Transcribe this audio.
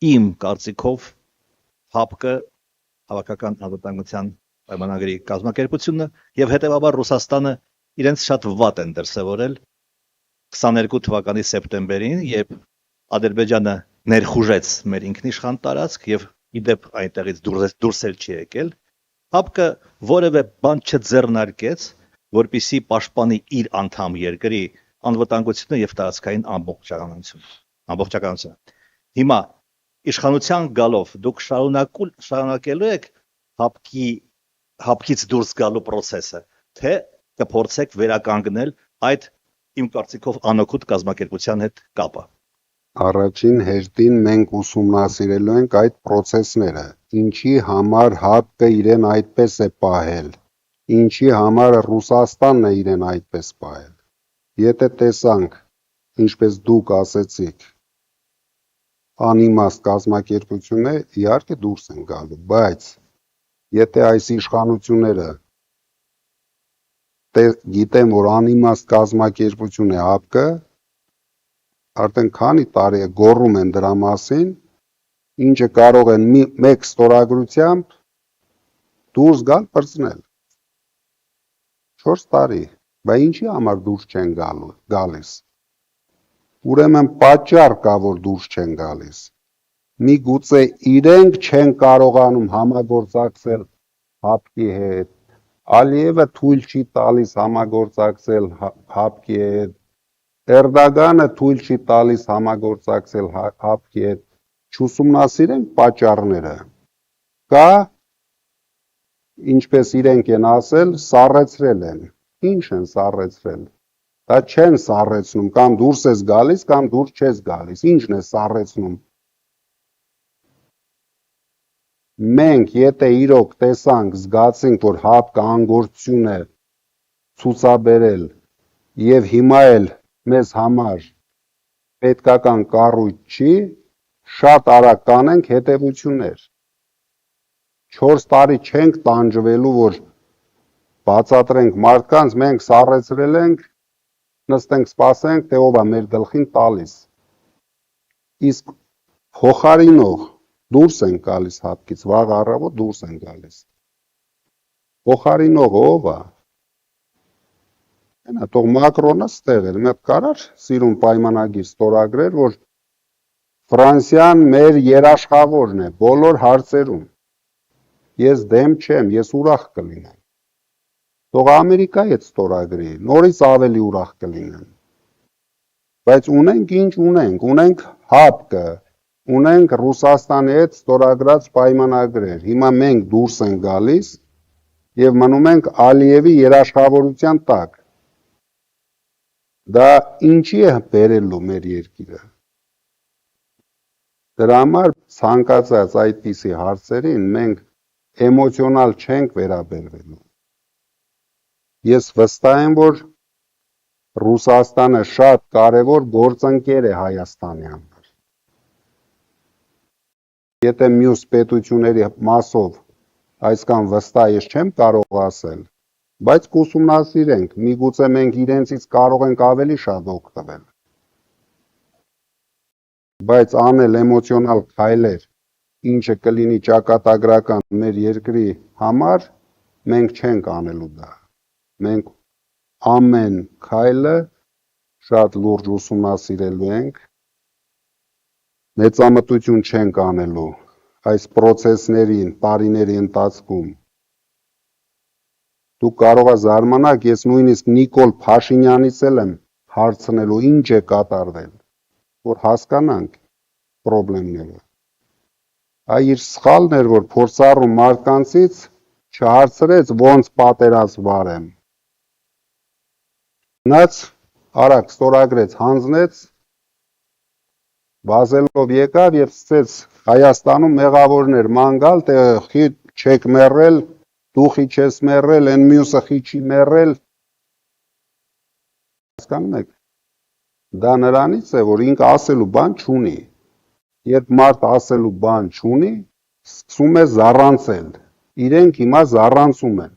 իմ կարծիքով ՀԱՊԿ Հավաքական անվտանգության պայմանագրի կազմակերպությունը եւ հետեւաբար Ռուսաստանը իրենց շատ վատ են դրսևորել 22 թվականի սեպտեմբերին, երբ Ադրբեջանը ներխուժեց մեր ինքնիշխան տարածք եւ իդեպ այնտեղից դուրս էլ չի եկել, ՀԱՊԿ որևէ բան չձեռնարկեց, որպիսի պաշտպանի իր անդամ երկրի անվտանգությունը եւ տարածքային ամբողջականությունը։ Հիմա իշխանության գալով դուք շարունակելու եք ՀԱՊԿ-ից դուրս գալու process-ը, թե կփորձեք վերականգնել այդ իմ կարծիքով անօգուտ կազմակերպության հետ կապը։ Առաջին հերթին մենք ուսումնասիրելու ենք այդ process-ները, ինչի համար ՀԱՊԿ-ը իրեն այդպես է պահել, ինչի համար Ռուսաստանն է իրեն այդպես պահել։ Եթե տեսանք, ինչպես դուք ասեցիք, անիմաստ կազմակերպությունը իհարկե դուրս են գալու, բայց եթե այս իշխանությունները գիտեն, որ անիմաստ կազմակերպություն է ՀԱՊԿ-ը, արդեն քանի տարի է գոռում են դրա մասին, ինչը կարող են մեկ ստորագրությամբ դուրս գալ պրծնել։ 4 տարի, բայց ինչի համար դուրս չեն գալիս։ Ուրեմն պատճառ կա, որ դուրս չեն գալիս։ Միգուցե իրենք չեն կարողանում համագործակցել ՀԱՊԿ-ի հետ, Ալիևը թույլ չի տալիս համագործակցել ՀԱՊԿ-ի հետ, Էրդողանը թույլ չի տալիս համագործակցել ՀԱՊԿ-ի հետ, չուսումնասիրենք պատճառները։ Կա, ինչպես իրենք են ասել, սառեցրել են։ Ինչ են սառեցրել։ Դա չեն սառեցնում, կամ դուրս ես գալիս, կամ դուրս չես գալիս։ Ինչն է սառեցնում։ Մենք եթե իրոք տեսանք, զգացինք, որ ՀԱՊԿ-ը անգործություն է ցուցաբերել եւ հիմա էլ մեզ համար պետքական կառույց չի, շատ արագ կանենք հետևություններ։ 4 տարի չենք տանջվելու, որ բացատրենք մարդկանց, մենք սառեցրել ենք, նստենք սպասենք, թե ով է մեր գլխին տալիս։ Իսկ փոխարինող դուրս են գալիս ՀԱՊԿ-ից, վաղ առավոտ դուրս են գալիս։ Փոխարինողը ով է։ Այնա թող Մակրոնը ստեղ էր, մի հատ կարար սիրուն պայմանագիր ստորագրեր, որ Ֆրանսիան մեր երաշխավորն է բոլոր հարցերում։ Ես դեմ չեմ, ես ուրախ կլինեմ։ Թող Ամերիկայի հետ ստորագրի, նորից ավելի ուրախ կլինեմ։ Բայց ունենք ինչ ունենք, ունենք ՀԱՊԿ-ը, ունենք Ռուսաստանի հետ ստորագրած պայմանագրեր։ Հիմա մենք դուրս ենք գալիս եւ մնում ենք Ալիևի երաշխավորության տակ։ Դա ինչի է բերելու մեր երկիրը։ Դրա համար ցանկացած այդպիսի հարցերին մենք էմոցիոնալ չենք վերաբերվելու։ Ես վստահ եմ, որ Ռուսաստանը շատ կարևոր գործընկեր է Հայաստանի համար։ Եթե մյուս պետությունների մասով այսքան վստահ ես չեմ կարող ասել, բայց կուսումնասիրենք, միգուցե մենք իրենցից կարող ենք ավելի շատ օգտվել։ Բայց անել էմոցիոնալ քայլեր, ինչը կլինի ճակատագրական մեր երկրի համար, մենք չենք անելու դա։ Մենք ամեն քայլը շատ լուրջ ուսումնասիրելու ենք, մեծամտություն չենք անելու այս process-ներին, տարիների ընթացքում։ Դուք կարող եք զարմանալ, ես նույնիսկ Նիկոլ Փաշինյանից էլ եմ հարցնելու ինչ է կատարվել, որ հասկանանք խնդիրները։ Այ իր սխալն էր, որ փորձառու մարդկանցից չհարցրեց ոնց պատերազմ վարեմ։ Նաց արագ ստորագրեց, հանձնեց, Բազելով եկավ եւ սկսեց Հայաստանում մեղավորներ ման գալ, թե խի չեք մեռել, դու խի չես մեռել, այն մյուսը խի չի մեռել։ Հասկանում եք։ Դա նրանից է, որ ինքը ասելու բան չունի։ Երբ մարդ ասելու բան չունի, սկսում է զառանցել։ Իրենք հիմա զառանցում են։